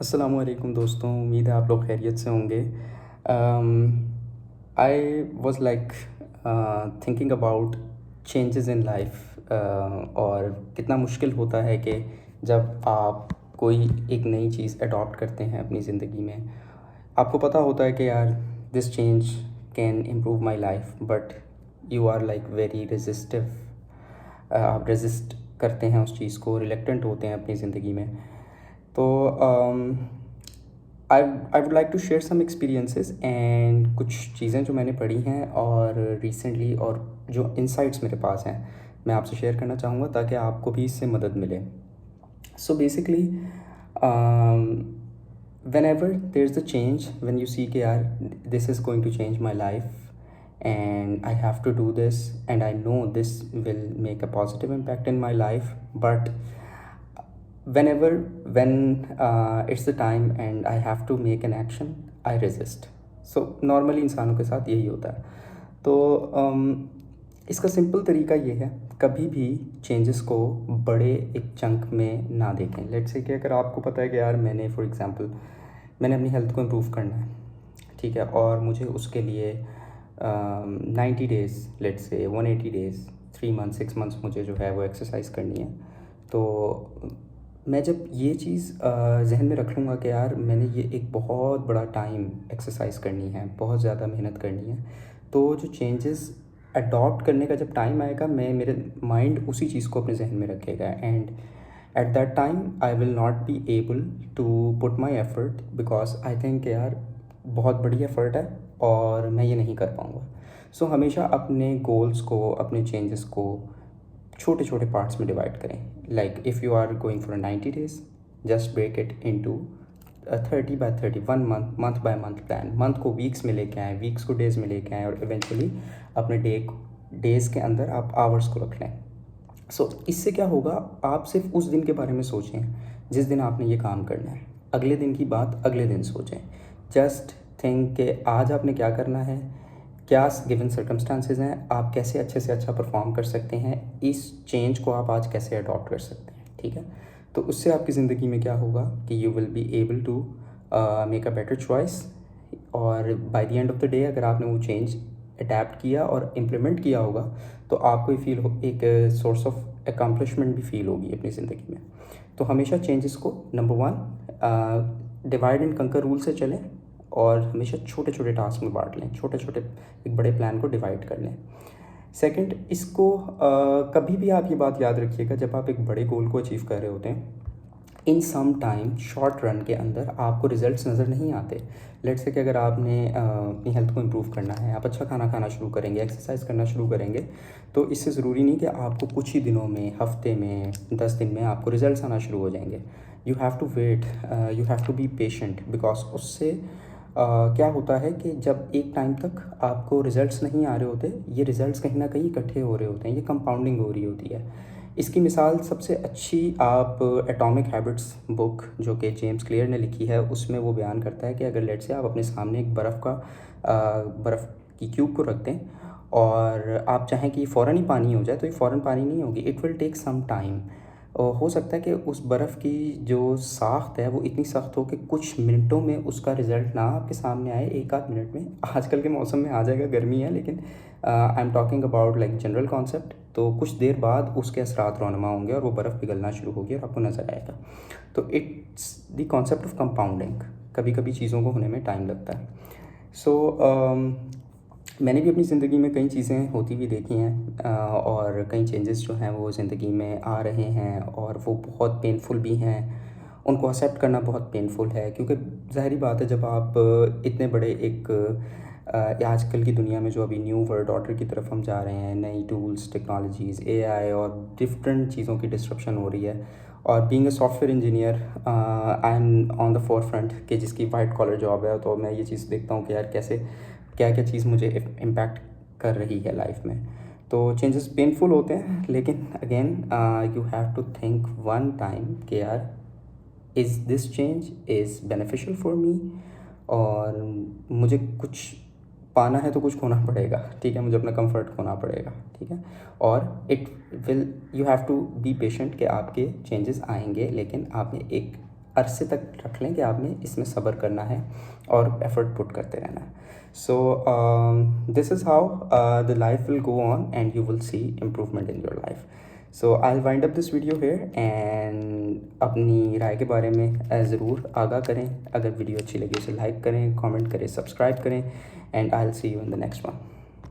अस्सलामुअलैकुम दोस्तों, उम्मीद है आप लोग खैरियत से होंगे। I was like thinking about changes in life, और कितना मुश्किल होता है कि जब आप कोई एक नई चीज़ अडॉप्ट करते हैं अपनी ज़िंदगी में। आपको पता होता है कि यार this change can improve my life, but you are like very resistive. आप रेजिस्ट करते हैं उस चीज़ को, रिलेक्टेंट होते हैं अपनी ज़िंदगी में। तो I would like to share some experiences and कुछ चीज़ें जो मैंने पढ़ी हैं और रिसेंटली, और जो इंसाइट्स मेरे पास हैं, मैं आपसे शेयर करना चाहूँगा ताकि आपको भी इससे मदद मिले। So basically whenever there is the change, when you see के यार this is going to change my life and I have to do this, and I know this will make a positive impact in my life, but whenever when it's the time and I have to make an action, I resist. So normally इंसानों के साथ यही होता है। तो इसका simple तरीका ये है, कभी भी चेंजेस को बड़े एक चंक में ना देखें। लेट्स से कि अगर आपको पता है कि यार मैंने फॉर एग्जांपल मैंने अपनी हेल्थ को इम्प्रूव करना है, ठीक है, और मुझे उसके लिए 90 days, let's say 180 days, 3 month 6 months मुझे जो है वो एक्सरसाइज करनी है। तो मैं जब ये चीज़ जहन में रख लूँगा कि यार मैंने ये एक बहुत बड़ा टाइम एक्सरसाइज करनी है, बहुत ज़्यादा मेहनत करनी है, तो जो चेंजेस अडॉप्ट करने का जब टाइम आएगा, मैं मेरे माइंड उसी चीज़ को अपने जहन में रखेगा, and at that time I will not be able to put my effort, because I think यार बहुत बड़ी एफ़र्ट है और मैं ये नहीं कर पाऊँगा। सो हमेशा अपने गोल्स को, अपने चेंजेस को छोटे छोटे पार्ट्स में डिवाइड करें। Like if you are going for 90 days, just break it into 30 by 30, 1 month by month plan. Month को वीक्स में लेके आएँ, वीक्स को डेज़ में लेके आएँ, और इवेंचुअली अपने डेज़ के अंदर आप आवर्स को रख लें। सो इससे क्या होगा, आप सिर्फ उस दिन के बारे में सोचें जिस दिन आपने ये काम करना है, अगले दिन की बात अगले दिन सोचें। जस्ट थिंक कि आज आपने क्या करना है, क्या गिवन सर्कमस्टांसेस हैं, आप कैसे अच्छे से अच्छा परफॉर्म कर सकते हैं, इस चेंज को आप आज कैसे अडॉप्ट कर सकते हैं, ठीक है। तो उससे आपकी ज़िंदगी में क्या होगा कि you will be able to make a better choice, और by the end of the day अगर आपने वो चेंज अडेप्ट किया और इम्प्लीमेंट किया होगा, तो आपको ये फील हो, एक सोर्स ऑफ अकम्पलिशमेंट भी फील होगी अपनी ज़िंदगी में। तो हमेशा चेंजेस को नंबर 1 डिवाइड एंड कंकर रूल से चलें, और हमेशा छोटे छोटे टास्क में बांट लें, छोटे छोटे एक बड़े प्लान को डिवाइड कर लें। सेकंड, इसको कभी भी आप ये बात याद रखिएगा, जब आप एक बड़े गोल को अचीव कर रहे होते हैं, इन सम टाइम शॉर्ट रन के अंदर आपको रिजल्ट्स नज़र नहीं आते। लेट्स से कि अगर आपने अपनी हेल्थ को इम्प्रूव करना है, आप अच्छा खाना खाना शुरू करेंगे, एक्सरसाइज करना शुरू करेंगे, तो इससे ज़रूरी नहीं कि आपको कुछ ही दिनों में, हफ्ते में, 10 दिन में आपको रिजल्ट्स आना शुरू हो जाएंगे। You have to wait, you have to be patient, because उससे क्या होता है कि जब एक टाइम तक आपको रिज़ल्ट्स नहीं आ रहे होते, ये रिज़ल्ट्स कहीं ना कहीं इकट्ठे हो रहे होते हैं, ये कंपाउंडिंग हो रही होती है। इसकी मिसाल सबसे अच्छी आप एटॉमिक हैबिट्स बुक जो कि जेम्स क्लियर ने लिखी है, उसमें वो बयान करता है कि अगर लेट से आप अपने सामने एक बर्फ़ की क्यूब को रख दें, और आप चाहें कि फ़ौरन ही पानी हो जाए, तो ये फ़ौरन पानी नहीं होगी, it will take some time. हो सकता है कि उस बर्फ़ की जो साख्त है वो इतनी सख्त हो कि कुछ मिनटों में उसका रिज़ल्ट ना आपके सामने आए, एक आध मिनट में। आजकल के मौसम में आ जाएगा, गर्मी है, लेकिन I am talking about like general concept. तो कुछ देर बाद उसके असरात रौनमा होंगे और वो बर्फ़ पिघलना शुरू होगी और आपको नज़र आएगा। तो it's the concept of compounding. कभी कभी चीज़ों को होने में टाइम लगता है। सो मैंने भी अपनी ज़िंदगी में कई चीज़ें होती हुई देखी हैं, और कई चेंजेस जो हैं वो ज़िंदगी में आ रहे हैं, और वो बहुत पेनफुल भी हैं। उनको एक्सेप्ट करना बहुत पेनफुल है, क्योंकि ज़ाहिरी बात है, जब आप इतने बड़े एक आजकल की दुनिया में जो अभी न्यू वर्ल्ड ऑर्डर की तरफ हम जा रहे हैं, नई टूल्स, टेक्नोलॉजीज़, एआई और डिफरेंट चीज़ों की डिस्ट्रप्शन हो रही है। और being a software engineer, I am on the four front कि जिसकी वाइट कॉलर जॉब है, तो मैं ये चीज़ देखता हूँ कि यार कैसे क्या क्या चीज़ मुझे इम्पैक्ट कर रही है लाइफ में। तो चेंजेस पेनफुल होते हैं, लेकिन again you have to think one time कि यार is this change is beneficial for me, और मुझे कुछ पाना है तो कुछ खोना पड़ेगा, ठीक है, मुझे अपना कंफर्ट खोना पड़ेगा, ठीक है। और it will, you have to be patient कि आपके चेंजेस आएंगे, लेकिन आपने एक अरसे तक रख लें कि आपने इसमें सब्र करना है और एफर्ट पुट करते रहना है. So this is how the life will go on and you will see improvement in your life. So I'll wind up this video here and अपनी राय के बारे में ज़रूर आगाह करें. अगर वीडियो अच्छी लगी उसे लाइक करें, कमेंट करें, सब्सक्राइब करें and I'll see you in the next one.